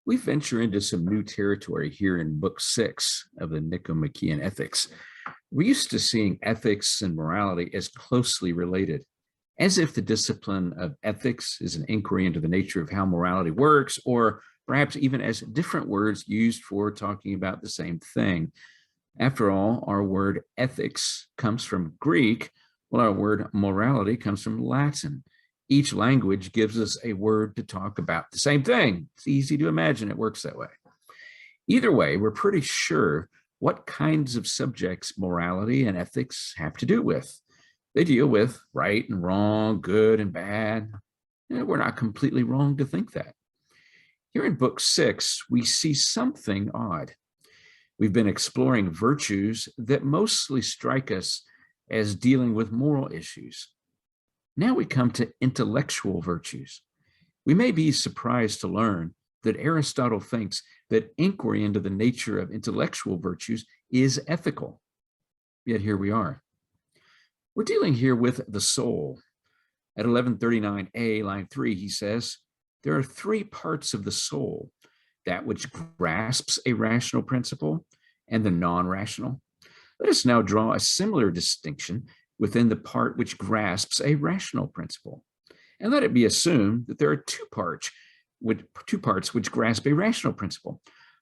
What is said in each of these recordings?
We venture into some new territory here in Book 6 of the Nicomachean Ethics. We're used to seeing ethics and morality as closely related, as if the discipline of ethics is an inquiry into the nature of how morality works, or perhaps even as different words used for talking about the same thing. After all, our word ethics comes from Greek, while our word morality comes from Latin. Each language gives us a word to talk about the same thing. It's easy to imagine it works that way. Either way, we're pretty sure what kinds of subjects morality and ethics have to do with. They deal with right and wrong, good and bad. We're not completely wrong to think that. Here in Book 6, we see something odd. We've been exploring virtues that mostly strike us as dealing with moral issues. Now we come to intellectual virtues. We may be surprised to learn that Aristotle thinks that inquiry into the nature of intellectual virtues is ethical. Yet here we are. We're dealing here with the soul. At 1139a, line 3, he says, there are three parts of the soul: that which grasps a rational principle and the non-rational. Let us now draw a similar distinction within the part which grasps a rational principle. And let it be assumed that there are two parts which grasp a rational principle,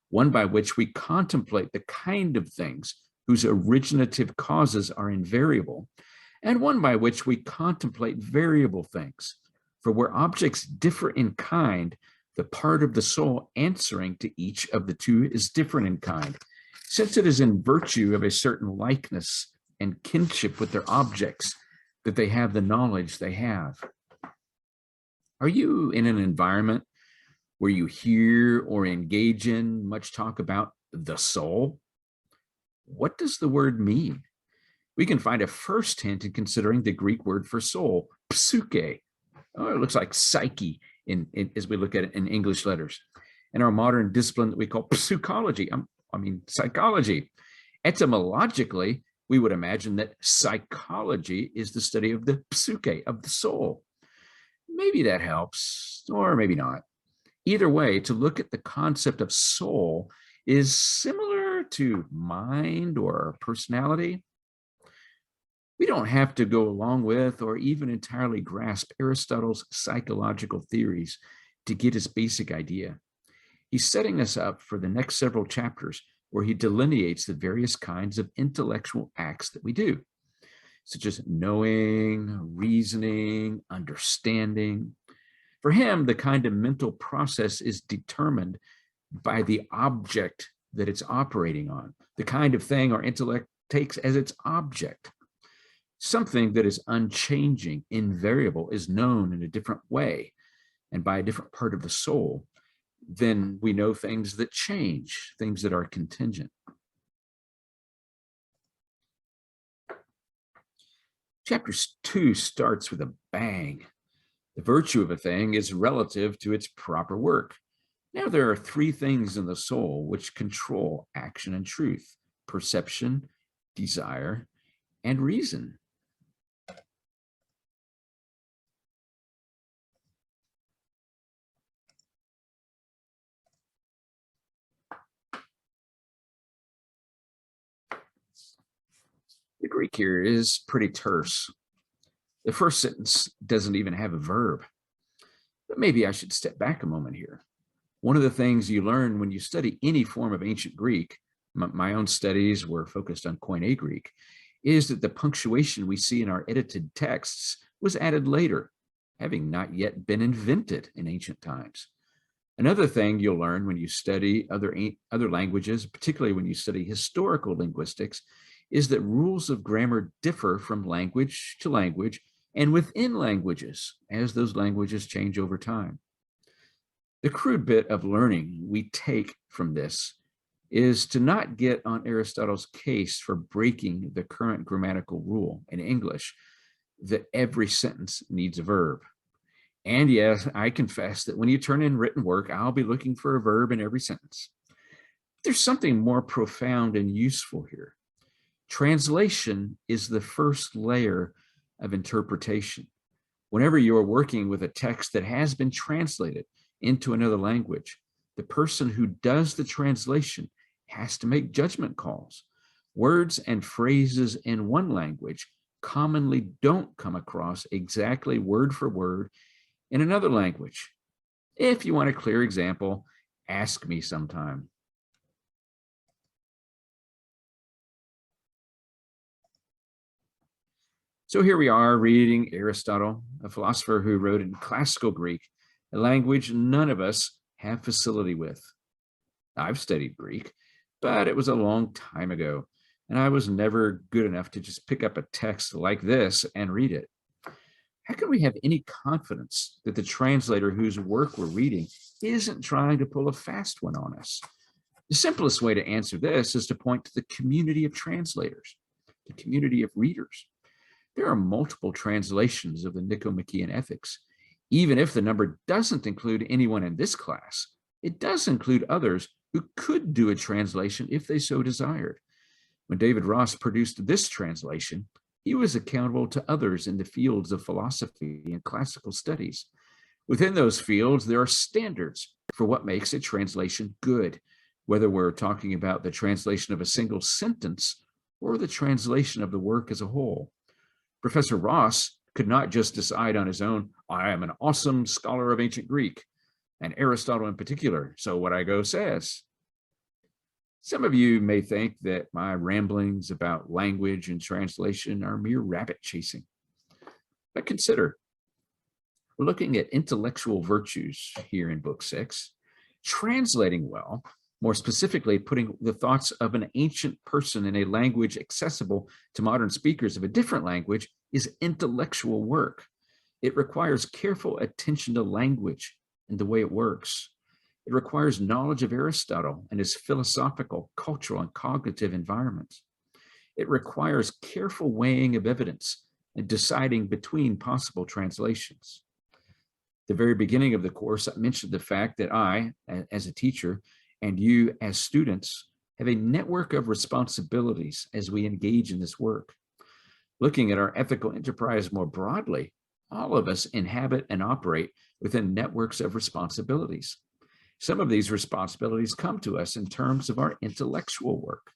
one by which we contemplate the kind of things whose originative causes are invariable, and one by which we contemplate variable things. For where objects differ in kind, the part of the soul answering to each of the two is different in kind, since it is in virtue of a certain likeness and kinship with their objects that they have the knowledge they have. Are you in an environment where you hear or engage in much talk about the soul? What does the word mean? We can find a first hint in considering the Greek word for soul, psyche. Oh, it looks like psyche as we look at it in English letters. In our modern discipline that we call psychology. Etymologically, we would imagine that psychology is the study of the psyche, of the soul. Maybe that helps, or maybe not. Either way, to look at the concept of soul is similar to mind or personality. We don't have to go along with or even entirely grasp Aristotle's psychological theories to get his basic idea. He's setting us up for the next several chapters where he delineates the various kinds of intellectual acts that we do, such as knowing, reasoning, understanding. For him, the kind of mental process is determined by the object that it's operating on, the kind of thing our intellect takes as its object. Something that is unchanging, invariable, is known in a different way and by a different part of the soul. Then we know things that change, things that are contingent. Chapter 2 starts with a bang. The virtue of a thing is relative to its proper work. Now there are three things in the soul which control action and truth: perception, desire, and reason. The Greek here is pretty terse. The first sentence doesn't even have a verb. But maybe I should step back a moment here. One of the things you learn when you study any form of ancient Greek, my own studies were focused on Koine Greek, is that the punctuation we see in our edited texts was added later, having not yet been invented in ancient times. Another thing you'll learn when you study other languages, particularly when you study historical linguistics, is that rules of grammar differ from language to language and within languages as those languages change over time. The crude bit of learning we take from this is to not get on Aristotle's case for breaking the current grammatical rule in English that every sentence needs a verb. And yes, I confess that when you turn in written work, I'll be looking for a verb in every sentence. There's something more profound and useful here. Translation is the first layer of interpretation. Whenever you are working with a text that has been translated into another language, The person who does the translation has to make judgment calls. Words and phrases in one language commonly don't come across exactly word for word in another language. If you want a clear example, ask me sometime. So here we are reading Aristotle, a philosopher who wrote in classical Greek, a language none of us have facility with. I've studied Greek, but it was a long time ago, and I was never good enough to just pick up a text like this and read it. How can we have any confidence that the translator whose work we're reading isn't trying to pull a fast one on us? The simplest way to answer this is to point to the community of translators, the community of readers. There are multiple translations of the Nicomachean Ethics. Even if the number doesn't include anyone in this class, it does include others who could do a translation if they so desired. When David Ross produced this translation, he was accountable to others in the fields of philosophy and classical studies. Within those fields, there are standards for what makes a translation good, whether we're talking about the translation of a single sentence or the translation of the work as a whole. Professor Ross could not just decide on his own, I am an awesome scholar of ancient Greek, and Aristotle in particular, so what I go says. Some of you may think that my ramblings about language and translation are mere rabbit chasing. But consider, we're looking at intellectual virtues here in Book 6. Translating well, more specifically, putting the thoughts of an ancient person in a language accessible to modern speakers of a different language is intellectual work. It requires careful attention to language and the way it works. It requires knowledge of Aristotle and his philosophical, cultural, and cognitive environment. It requires careful weighing of evidence and deciding between possible translations. At the very beginning of the course, I mentioned the fact that I, as a teacher, and you as students have a network of responsibilities as we engage in this work. Looking at our ethical enterprise more broadly, all of us inhabit and operate within networks of responsibilities. Some of these responsibilities come to us in terms of our intellectual work.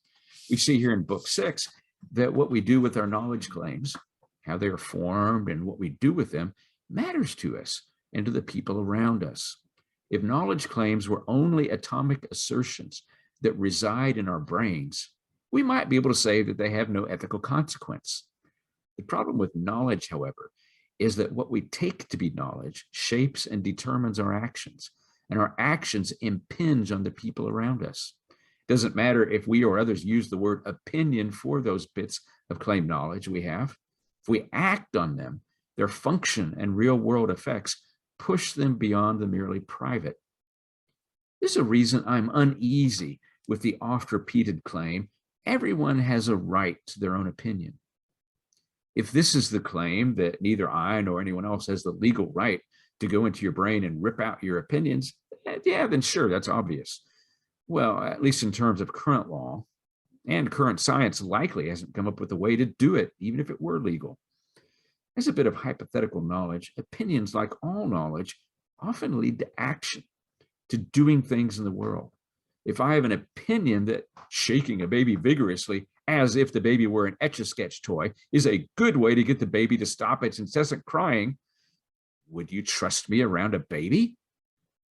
We see here in Book 6 that what we do with our knowledge claims, how they are formed and what we do with them, matters to us and to the people around us. If knowledge claims were only atomic assertions that reside in our brains, we might be able to say that they have no ethical consequence. The problem with knowledge, however, is that what we take to be knowledge shapes and determines our actions, and our actions impinge on the people around us. It doesn't matter if we or others use the word opinion for those bits of claimed knowledge we have. If we act on them, their function and real-world effects push them beyond the merely private. This is a reason I'm uneasy with the oft-repeated claim, everyone has a right to their own opinion. If this is the claim that neither I nor anyone else has the legal right to go into your brain and rip out your opinions, yeah, then sure, that's obvious. Well, at least in terms of current law, and current science likely hasn't come up with a way to do it, even if it were legal. As a bit of hypothetical knowledge, opinions, like all knowledge, often lead to action, to doing things in the world. If I have an opinion that shaking a baby vigorously, as if the baby were an Etch-a-Sketch toy, is a good way to get the baby to stop its incessant crying, would you trust me around a baby?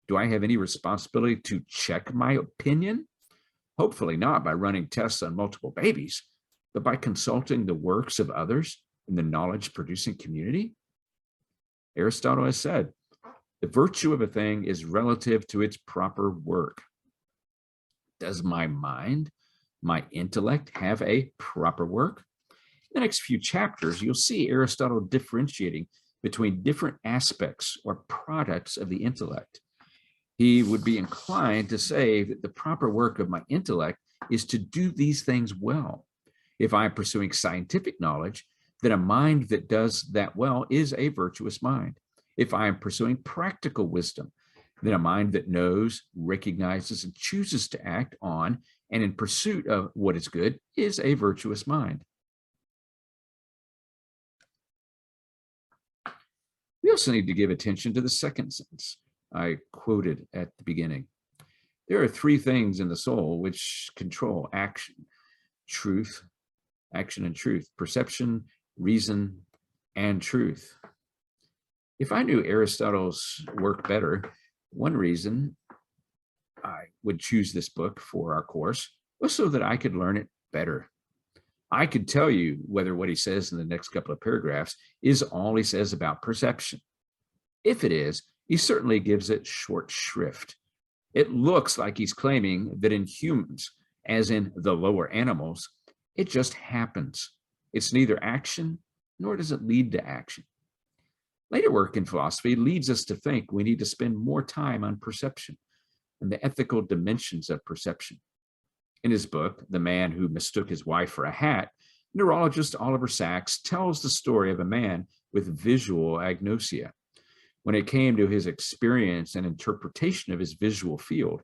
Do I have any responsibility to check my opinion? Hopefully not by running tests on multiple babies, but by consulting the works of others in the knowledge-producing community. Aristotle has said, the virtue of a thing is relative to its proper work. Does my mind, my intellect, have a proper work? In the next few chapters, you'll see Aristotle differentiating between different aspects or products of the intellect. He would be inclined to say that the proper work of my intellect is to do these things well. If I'm pursuing scientific knowledge, then a mind that does that well is a virtuous mind. If I am pursuing practical wisdom, then a mind that knows, recognizes, and chooses to act on and in pursuit of what is good is a virtuous mind. We also need to give attention to the second sentence I quoted at the beginning. There are three things in the soul which control truth, action and truth, perception, reason, and truth. If I knew Aristotle's work better, one reason I would choose this book for our course was so that I could learn it better. I could tell you whether what he says in the next couple of paragraphs is all he says about perception. If it is, he certainly gives it short shrift. It looks like he's claiming that in humans, as in the lower animals, it just happens. It's neither action, nor does it lead to action. Later work in philosophy leads us to think we need to spend more time on perception and the ethical dimensions of perception. In his book, The Man Who Mistook His Wife for a Hat, neurologist Oliver Sacks tells the story of a man with visual agnosia. When it came to his experience and interpretation of his visual field,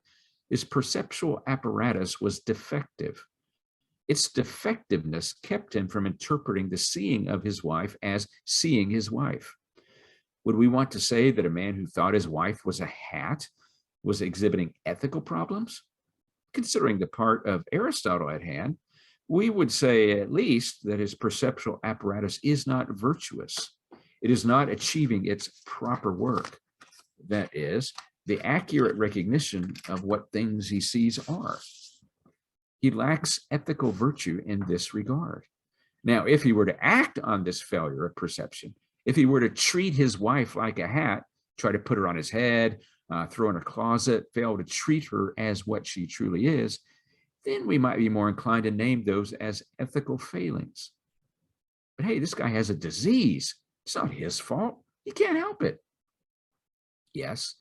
his perceptual apparatus was defective. Its defectiveness kept him from interpreting the seeing of his wife as seeing his wife. Would we want to say that a man who thought his wife was a hat was exhibiting ethical problems? Considering the part of Aristotle at hand, we would say at least that his perceptual apparatus is not virtuous. It is not achieving its proper work. That is, the accurate recognition of what things he sees are. He lacks ethical virtue in this regard. Now, if he were to act on this failure of perception, if he were to treat his wife like a hat, try to put her on his head, throw in a closet, fail to treat her as what she truly is, then we might be more inclined to name those as ethical failings. But hey, this guy has a disease. It's not his fault. He can't help it. Yes,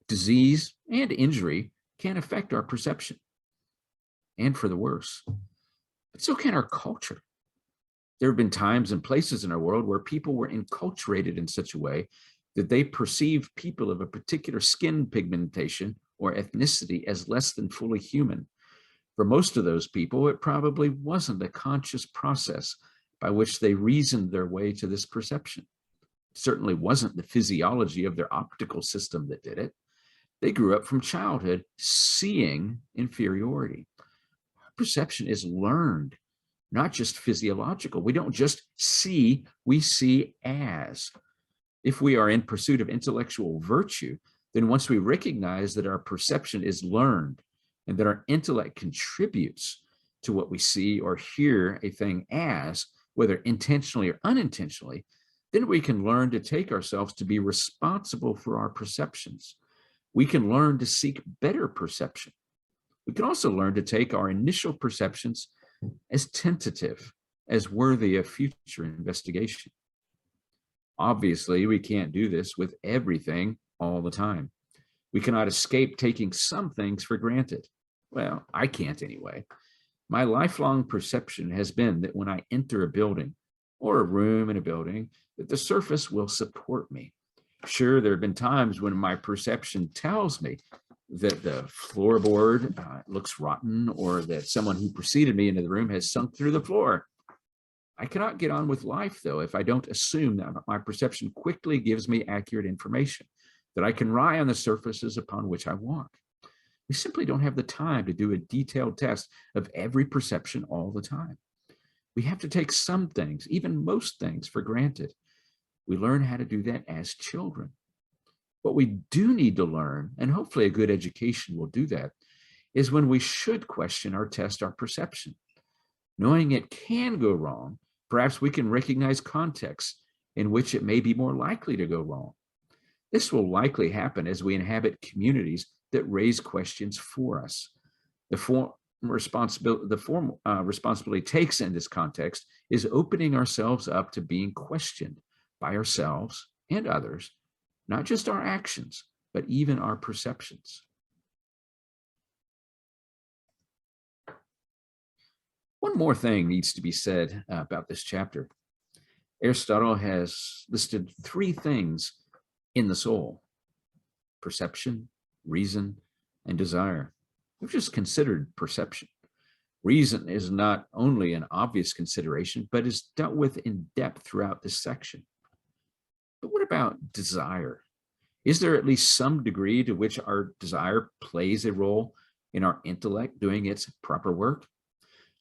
disease and injury can affect our perception, and for the worse. But so can our culture. There have been times and places in our world where people were enculturated in such a way that they perceived people of a particular skin pigmentation or ethnicity as less than fully human. For most of those people, it probably wasn't a conscious process by which they reasoned their way to this perception. It certainly wasn't the physiology of their optical system that did it. They grew up from childhood seeing inferiority. Perception is learned, not just physiological. We don't just see, we see as. If we are in pursuit of intellectual virtue, then once we recognize that our perception is learned and that our intellect contributes to what we see or hear a thing as, whether intentionally or unintentionally, then we can learn to take ourselves to be responsible for our perceptions. We can learn to seek better perception. We can also learn to take our initial perceptions as tentative, as worthy of future investigation. Obviously, we can't do this with everything all the time. We cannot escape taking some things for granted. Well, I can't anyway. My lifelong perception has been that when I enter a building or a room in a building, that the surface will support me. Sure, there have been times when my perception tells me that the floorboard looks rotten or that someone who preceded me into the room has sunk through the floor. I cannot get on with life, though, if I don't assume that my perception quickly gives me accurate information, that I can rely on the surfaces upon which I walk. We simply don't have the time to do a detailed test of every perception all the time. We have to take some things, even most things, for granted. We learn how to do that as children. What we do need to learn, and hopefully a good education will do that, is when we should question or test our perception. Knowing it can go wrong, perhaps we can recognize contexts in which it may be more likely to go wrong. This will likely happen as we inhabit communities that raise questions for us. The form responsibility takes in this context is opening ourselves up to being questioned by ourselves and others, not just our actions, but even our perceptions. One more thing needs to be said about this chapter. Aristotle has listed three things in the soul: perception, reason, and desire. We've just considered perception. Reason is not only an obvious consideration, but is dealt with in depth throughout this section. But what about desire? Is there at least some degree to which our desire plays a role in our intellect doing its proper work?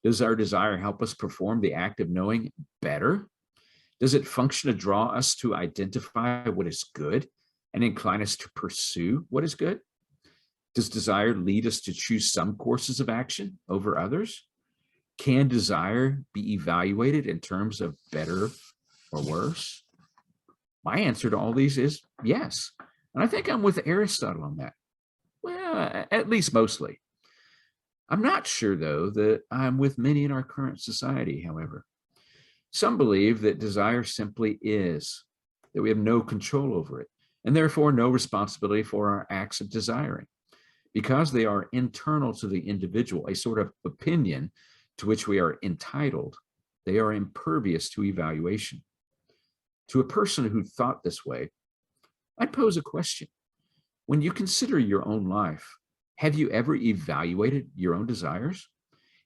Does our desire help us perform the act of knowing better? Does it function to draw us to identify what is good and incline us to pursue what is good? Does desire lead us to choose some courses of action over others? Can desire be evaluated in terms of better or worse? My answer to all these is yes. And I think I'm with Aristotle on that. Well, at least mostly. I'm not sure, though, that I'm with many in our current society, however. Some believe that desire simply is, that we have no control over it, and therefore no responsibility for our acts of desiring. Because they are internal to the individual, a sort of opinion to which we are entitled, they are impervious to evaluation. To a person who thought this way, I'd pose a question. When you consider your own life, have you ever evaluated your own desires?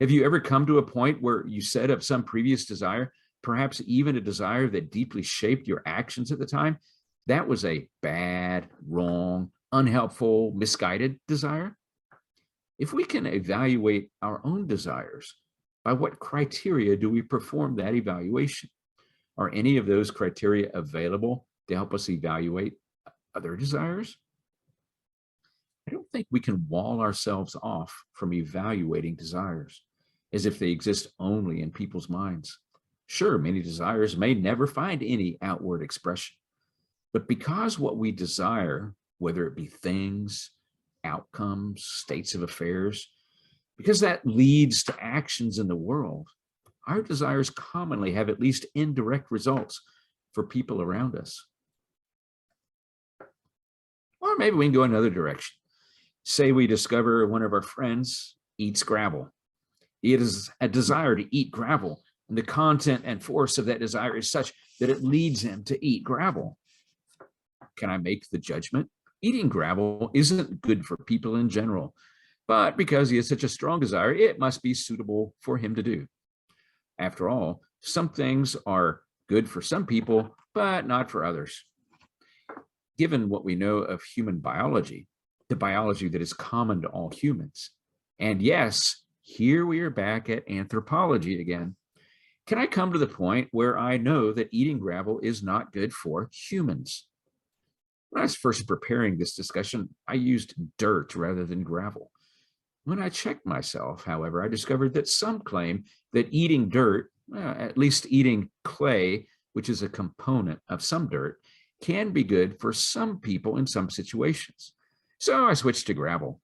Have you ever come to a point where you said of some previous desire, perhaps even a desire that deeply shaped your actions at the time, that was a bad, wrong, unhelpful, misguided desire? If we can evaluate our own desires, by what criteria do we perform that evaluation? Are any of those criteria available to help us evaluate other desires? I don't think we can wall ourselves off from evaluating desires as if they exist only in people's minds. Sure, many desires may never find any outward expression, but because what we desire, whether it be things, outcomes, states of affairs, because that leads to actions in the world, our desires commonly have at least indirect results for people around us. Or maybe we can go another direction. Say we discover one of our friends eats gravel. He has a desire to eat gravel, and the content and force of that desire is such that it leads him to eat gravel. Can I make the judgment? Eating gravel isn't good for people in general, but because he has such a strong desire, it must be suitable for him to do. After all, some things are good for some people, but not for others. Given what we know of human biology, the biology that is common to all humans, and yes, here we are back at anthropology again, can I come to the point where I know that eating gravel is not good for humans? When I was first preparing this discussion, I used dirt rather than gravel. When I checked myself, however, I discovered that some claim that eating dirt, at least eating clay, which is a component of some dirt, can be good for some people in some situations. So I switched to gravel.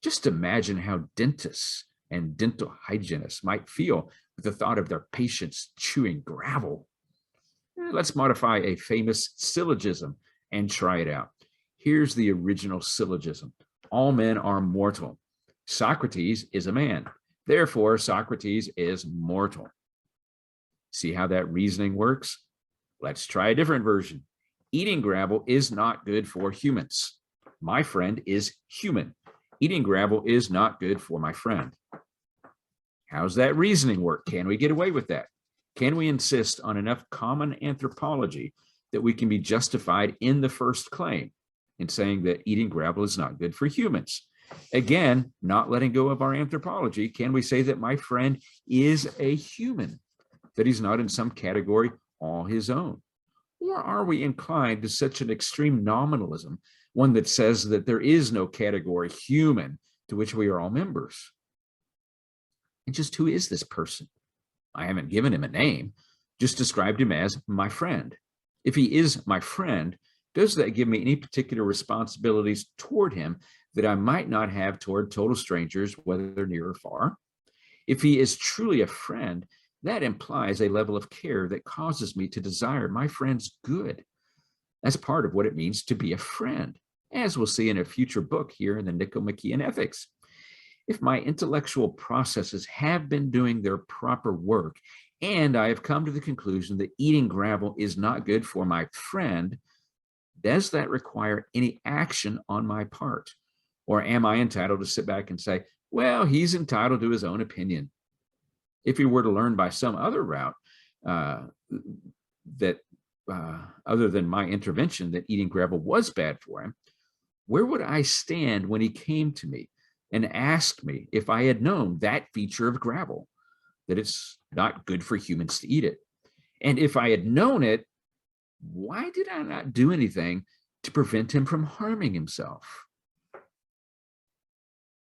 Just imagine how dentists and dental hygienists might feel with the thought of their patients chewing gravel. Let's modify a famous syllogism and try it out. Here's the original syllogism. All men are mortal. Socrates is a man. Therefore, Socrates is mortal. See how that reasoning works? Let's try a different version. Eating gravel is not good for humans. My friend is human. Eating gravel is not good for my friend. How's that reasoning work? Can we get away with that? Can we insist on enough common anthropology that we can be justified in the first claim in saying that eating gravel is not good for humans? Again, not letting go of our anthropology, can we say that my friend is a human, that he's not in some category all his own? Or are we inclined to such an extreme nominalism, one that says that there is no category human to which we are all members? And just who is this person? I haven't given him a name, just described him as my friend. If he is my friend, does that give me any particular responsibilities toward him that I might not have toward total strangers, whether near or far? If he is truly a friend, that implies a level of care that causes me to desire my friend's good. That's part of what it means to be a friend, as we'll see in a future book here in the Nicomachean Ethics. If my intellectual processes have been doing their proper work, and I have come to the conclusion that eating gravel is not good for my friend, does that require any action on my part? Or am I entitled to sit back and say, well, he's entitled to his own opinion? If he were to learn by some other route that other than my intervention that eating gravel was bad for him, where would I stand when he came to me? and asked me if I had known that feature of gravel, that it's not good for humans to eat it. And if I had known it, why did I not do anything to prevent him from harming himself?